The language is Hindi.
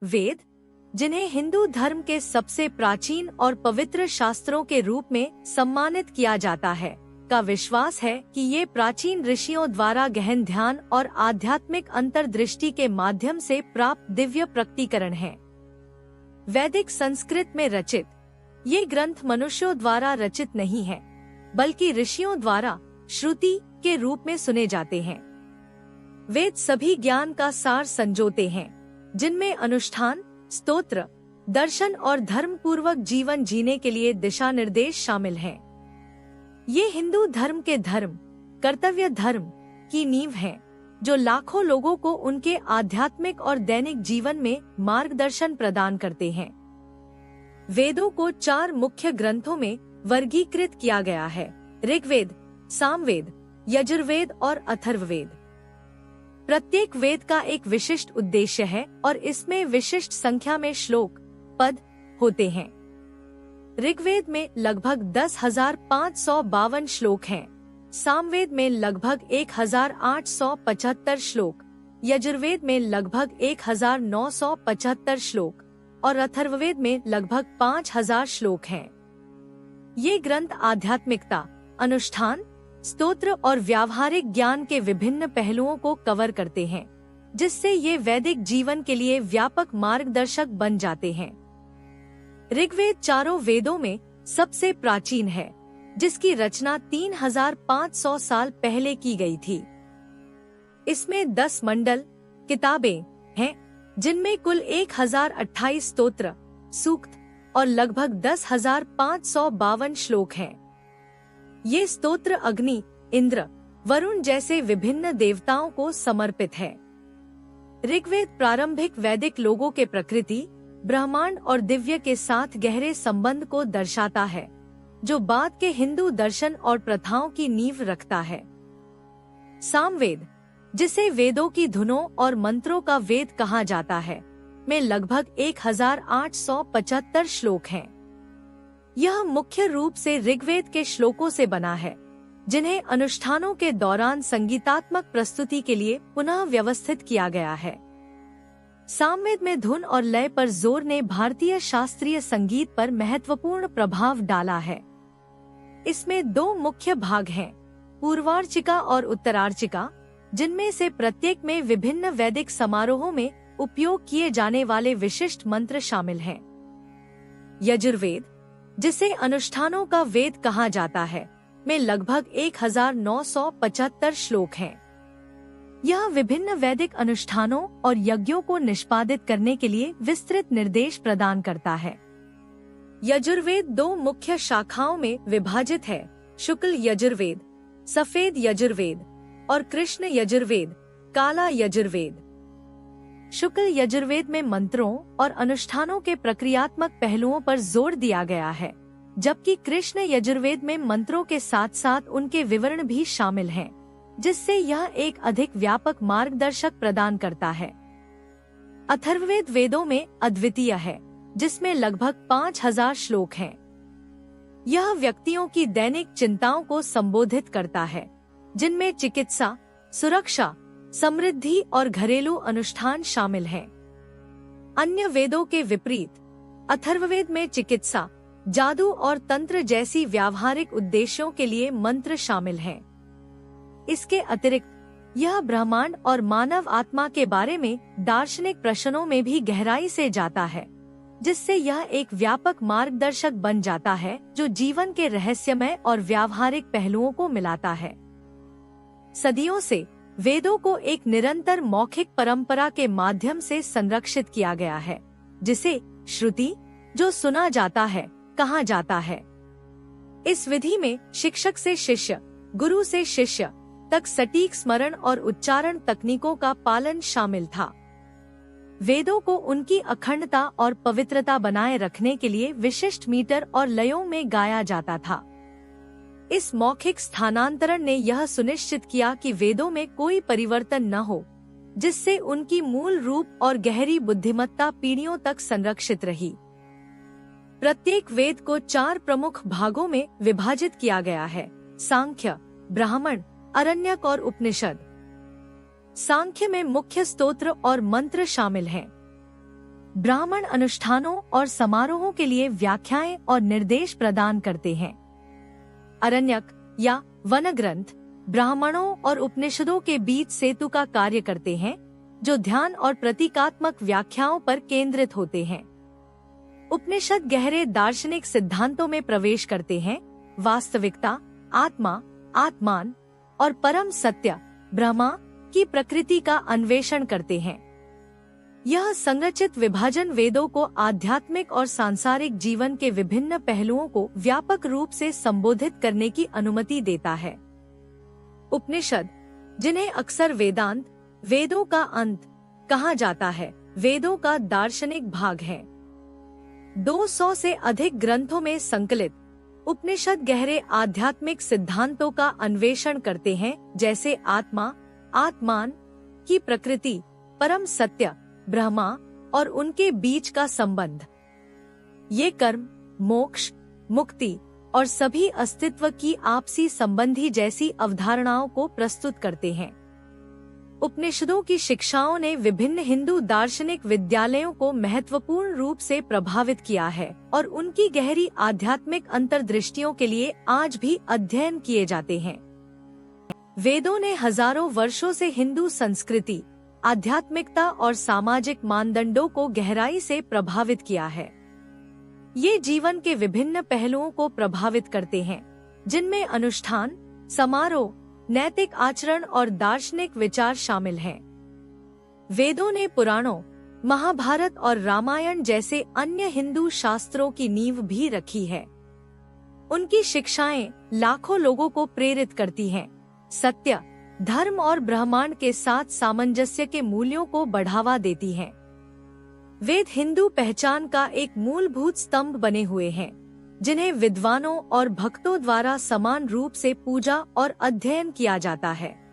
वेद, जिन्हें हिंदू धर्म के सबसे प्राचीन और पवित्र शास्त्रों के रूप में सम्मानित किया जाता है, का विश्वास है कि ये प्राचीन ऋषियों द्वारा गहन ध्यान और आध्यात्मिक अंतर्दृष्टि के माध्यम से प्राप्त दिव्य प्रकटीकरण हैं। वैदिक संस्कृत में रचित ये ग्रंथ मनुष्यों द्वारा रचित नहीं है, बल्कि ऋषियों द्वारा श्रुति के रूप में सुने जाते हैं। वेद सभी ज्ञान का सार संजोते हैं, जिनमें अनुष्ठान, स्तोत्र, दर्शन और धर्म पूर्वक जीवन जीने के लिए दिशा निर्देश शामिल हैं। ये हिंदू धर्म के धर्म, कर्तव्य धर्म की नींव हैं, जो लाखों लोगों को उनके आध्यात्मिक और दैनिक जीवन में मार्गदर्शन प्रदान करते हैं। वेदों को 4 मुख्य ग्रंथों में वर्गीकृत किया गया है: ऋग्वेद, सामवेद, यजुर्वेद और अथर्ववेद। प्रत्येक वेद का एक विशिष्ट उद्देश्य है और इसमें विशिष्ट संख्या में श्लोक, पद होते हैं। ऋग्वेद में लगभग 10,552 श्लोक हैं, सामवेद में लगभग 1,875 श्लोक, यजुर्वेद में लगभग 1,975 श्लोक और अथर्ववेद में लगभग 5,000 श्लोक हैं। ये ग्रंथ आध्यात्मिकता, अनुष्ठान, स्तोत्र और व्यावहारिक ज्ञान के विभिन्न पहलुओं को कवर करते हैं, जिससे ये वैदिक जीवन के लिए व्यापक मार्गदर्शक बन जाते हैं। ऋग्वेद चारों वेदों में सबसे प्राचीन है, जिसकी रचना 3,500 साल पहले की गई थी। इसमें 10 मंडल किताबें हैं, जिनमें कुल 1,028 स्तोत्र, सूक्त और लगभग 10,552 श्लोक हैं। ये स्तोत्र अग्नि, इंद्र, वरुण जैसे विभिन्न देवताओं को समर्पित है। ऋग्वेद प्रारंभिक वैदिक लोगों के प्रकृति, ब्रह्मांड और दिव्य के साथ गहरे संबंध को दर्शाता है, जो बाद के हिंदू दर्शन और प्रथाओं की नींव रखता है। सामवेद, जिसे वेदों की धुनों और मंत्रों का वेद कहा जाता है, में लगभग 1,875 श्लोक हैं। यह मुख्य रूप से ऋग्वेद के श्लोकों से बना है, जिन्हें अनुष्ठानों के दौरान संगीतात्मक प्रस्तुति के लिए पुनः व्यवस्थित किया गया है। सामवेद में धुन और लय पर जोर ने भारतीय शास्त्रीय संगीत पर महत्वपूर्ण प्रभाव डाला है। इसमें 2 मुख्य भाग हैं, पूर्वार्चिका और उत्तरार्चिका, जिनमें से प्रत्येक में विभिन्न वैदिक समारोहों में उपयोग किए जाने वाले विशिष्ट मंत्र शामिल हैं। यजुर्वेद, जिसे अनुष्ठानों का वेद कहा जाता है, में लगभग 1,975 श्लोक हैं। यह विभिन्न वैदिक अनुष्ठानों और यज्ञों को निष्पादित करने के लिए विस्तृत निर्देश प्रदान करता है। यजुर्वेद 2 मुख्य शाखाओं में विभाजित है: शुक्ल यजुर्वेद, सफेद यजुर्वेद और कृष्ण यजुर्वेद, काला यजुर्वेद। शुक्ल यजुर्वेद में मंत्रों और अनुष्ठानों के प्रक्रियात्मक पहलुओं पर जोर दिया गया है, जबकि कृष्ण यजुर्वेद में मंत्रों के साथ साथ उनके विवरण भी शामिल हैं, जिससे यह एक अधिक व्यापक मार्गदर्शक प्रदान करता है। अथर्ववेद वेदों में अद्वितीय है, जिसमें लगभग 5,000 श्लोक हैं। यह व्यक्तियों की दैनिक चिंताओं को संबोधित करता है, जिनमें चिकित्सा, सुरक्षा, समृद्धि और घरेलू अनुष्ठान शामिल हैं। अन्य वेदों के विपरीत अथर्ववेद में चिकित्सा, जादू और तंत्र जैसी व्यावहारिक उद्देश्यों के लिए मंत्र शामिल हैं। इसके अतिरिक्त यह ब्रह्मांड और मानव आत्मा के बारे में दार्शनिक प्रश्नों में भी गहराई से जाता है, जिससे यह एक व्यापक मार्गदर्शक बन जाता है जो जीवन के रहस्यमय और व्यावहारिक पहलुओं को मिलाता है। सदियों से वेदों को एक निरंतर मौखिक परंपरा के माध्यम से संरक्षित किया गया है, जिसे श्रुति, जो सुना जाता है, कहा जाता है। इस विधि में शिक्षक से शिष्य, गुरु से शिष्य तक सटीक स्मरण और उच्चारण तकनीकों का पालन शामिल था। वेदों को उनकी अखंडता और पवित्रता बनाए रखने के लिए विशिष्ट मीटर और लयों में गाया जाता था। इस मौखिक स्थानांतरण ने यह सुनिश्चित किया कि वेदों में कोई परिवर्तन न हो, जिससे उनकी मूल रूप और गहरी बुद्धिमत्ता पीढ़ियों तक संरक्षित रही। प्रत्येक वेद को 4 प्रमुख भागों में विभाजित किया गया है: सांख्य, ब्राह्मण, अरण्यक और उपनिषद। सांख्य में मुख्य स्तोत्र और मंत्र शामिल हैं। ब्राह्मण अनुष्ठानों और समारोहों के लिए व्याख्याएं और निर्देश प्रदान करते हैं। अरण्यक या वन ग्रंथ ब्राह्मणों और उपनिषदों के बीच सेतु का कार्य करते हैं, जो ध्यान और प्रतीकात्मक व्याख्याओं पर केंद्रित होते हैं। उपनिषद गहरे दार्शनिक सिद्धांतों में प्रवेश करते हैं, वास्तविकता, आत्मा, आत्मान और परम सत्य ब्रह्मा की प्रकृति का अन्वेषण करते हैं। यह संरचित विभाजन वेदों को आध्यात्मिक और सांसारिक जीवन के विभिन्न पहलुओं को व्यापक रूप से संबोधित करने की अनुमति देता है। उपनिषद, जिन्हें अक्सर वेदांत, वेदों का अंत कहा जाता है, वेदों का दार्शनिक भाग है। 200 से अधिक ग्रंथों में संकलित उपनिषद गहरे आध्यात्मिक सिद्धांतों का अन्वेषण करते हैं, जैसे आत्मा, आत्मान की प्रकृति, परम सत्य ब्रह्मा और उनके बीच का संबंध। ये कर्म, मोक्ष, मुक्ति और सभी अस्तित्व की आपसी संबंधी जैसी अवधारणाओं को प्रस्तुत करते हैं। उपनिषदों की शिक्षाओं ने विभिन्न हिंदू दार्शनिक विद्यालयों को महत्वपूर्ण रूप से प्रभावित किया है और उनकी गहरी आध्यात्मिक अंतर्दृष्टियों के लिए आज भी अध्ययन किए जाते हैं। वेदों ने हजारों वर्षों से हिंदू संस्कृति, आध्यात्मिकता और सामाजिक मानदंडों को गहराई से प्रभावित किया है। ये जीवन के विभिन्न पहलुओं को प्रभावित करते हैं, जिनमें अनुष्ठान, समारोह, नैतिक आचरण और दार्शनिक विचार शामिल हैं। वेदों ने पुराणों, महाभारत और रामायण जैसे अन्य हिंदू शास्त्रों की नींव भी रखी है। उनकी शिक्षाएं लाखों लोगों को प्रेरित करती हैं, सत्य, धर्म और ब्रह्मांड के साथ सामंजस्य के मूल्यों को बढ़ावा देती हैं। वेद हिंदू पहचान का एक मूलभूत स्तंभ बने हुए हैं, जिन्हें विद्वानों और भक्तों द्वारा समान रूप से पूजा और अध्ययन किया जाता है।